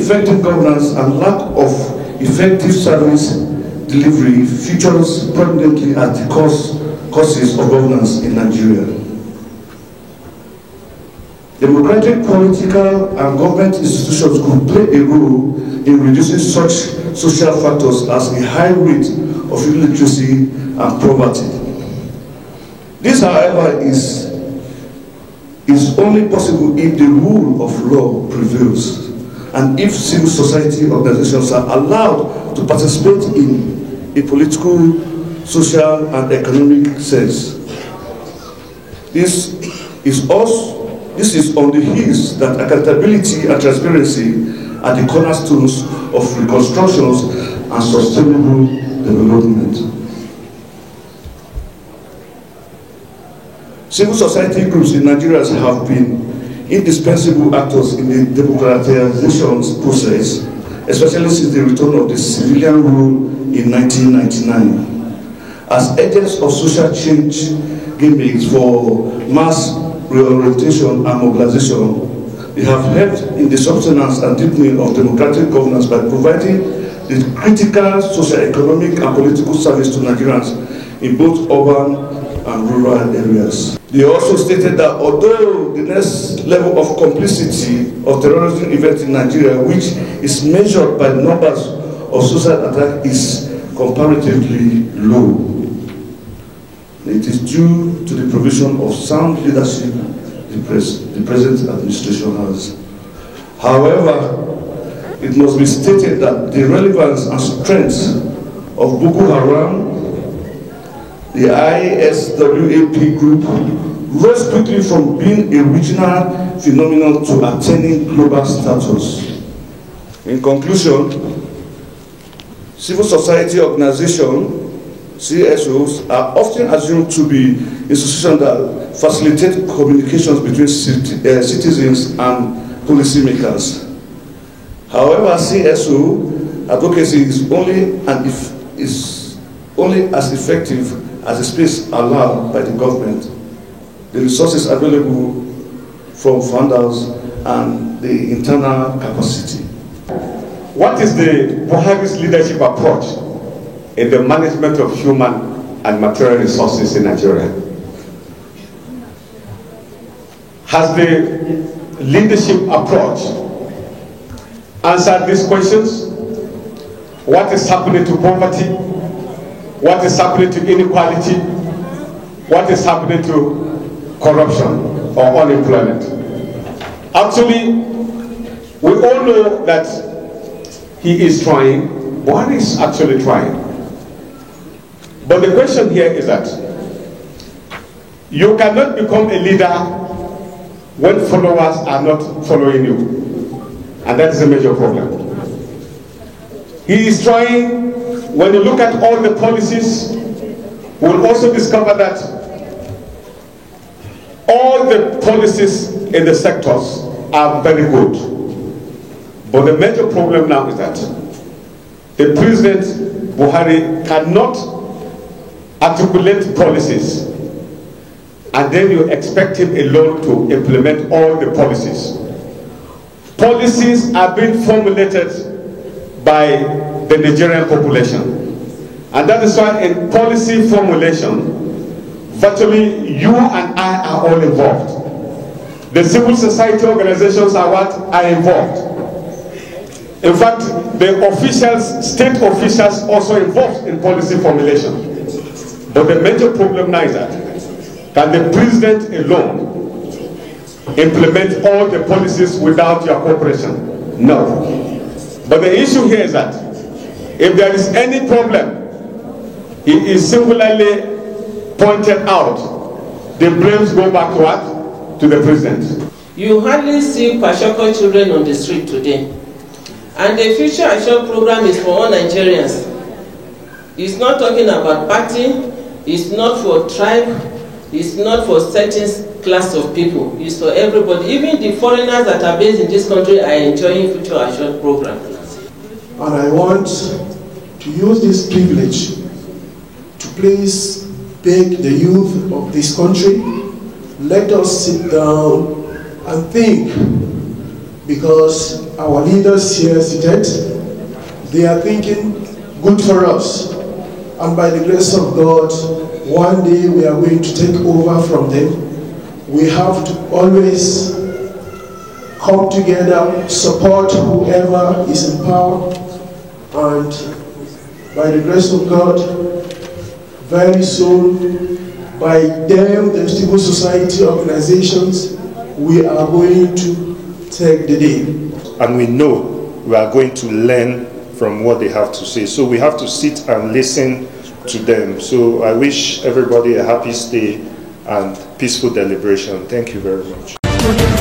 ineffective governance and lack of effective service delivery features prominently at the causes of governance in Nigeria. Democratic, political, and government institutions could play a role in reducing such social factors as a high rate of illiteracy and poverty. This, however, is only possible if the rule of law prevails and if civil society organizations are allowed to participate in a political, social, and economic sense. This is on the heels that accountability and transparency are the cornerstones of reconstructions and sustainable development. Civil society groups in Nigeria have been indispensable actors in the democratization process, especially since the return of the civilian rule in 1999. As agents of social change gimmicks for mass reorientation and mobilization, they have helped in the sustenance and deepening of democratic governance by providing the critical socio-economic and political service to Nigerians in both urban and rural areas. They also stated that although the next level of complicity of terrorism events in Nigeria, which is measured by the numbers of suicide attacks, is comparatively low, it is due to the provision of sound leadership the present administration has. However, it must be stated that the relevance and strength of Boko Haram, the ISWAP group, rose quickly from being a regional phenomenon to attaining global status. In conclusion, civil society organizations, CSOs, are often assumed to be institutions that facilitate communications between citizens and policymakers. However, CSO advocacy is only as effective as the space allowed by the government, the resources available from funders, and the internal capacity. What is the Buhari's leadership approach in the management of human and material resources in Nigeria? Has the leadership approach answered these questions? What is happening to poverty? What is happening to inequality? What is happening to corruption or unemployment? Actually, we all know that he is trying. Buhari is actually trying. But the question here is that you cannot become a leader when followers are not following you. And that is a major problem. He is trying. When you look at all the policies, we will also discover that all the policies in the sectors are very good. But the major problem now is that the President Buhari cannot articulate policies, and then you expect him alone to implement all the policies. Policies are being formulated by the Nigerian population. And that is why in policy formulation, virtually you and I are all involved. The civil society organizations are involved. In fact, the officials, state officials also involved in policy formulation. But the major problem now is that, can the president alone implement all the policies without your cooperation? No. But the issue here is that if there is any problem, he is singularly pointed out. The blames go back to what? To the president. You hardly see Kwashiorkor children on the street today. And the Future Assured program is for all Nigerians. It's not talking about party, it's not for tribe, it's not for certain class of people. It's for everybody. Even the foreigners that are based in this country are enjoying Future Assured program. And I want to use this privilege to please beg the youth of this country, let us sit down and think because our leaders here seated, they are thinking good for us. And by the grace of God, one day we are going to take over from them. We have to always come together, support whoever is in power, and by the grace of God, very soon, by them, the civil society organizations, we are going to take the day. And we know we are going to learn from what they have to say. So we have to sit and listen to them. So I wish everybody a happy stay and peaceful deliberation. Thank you very much.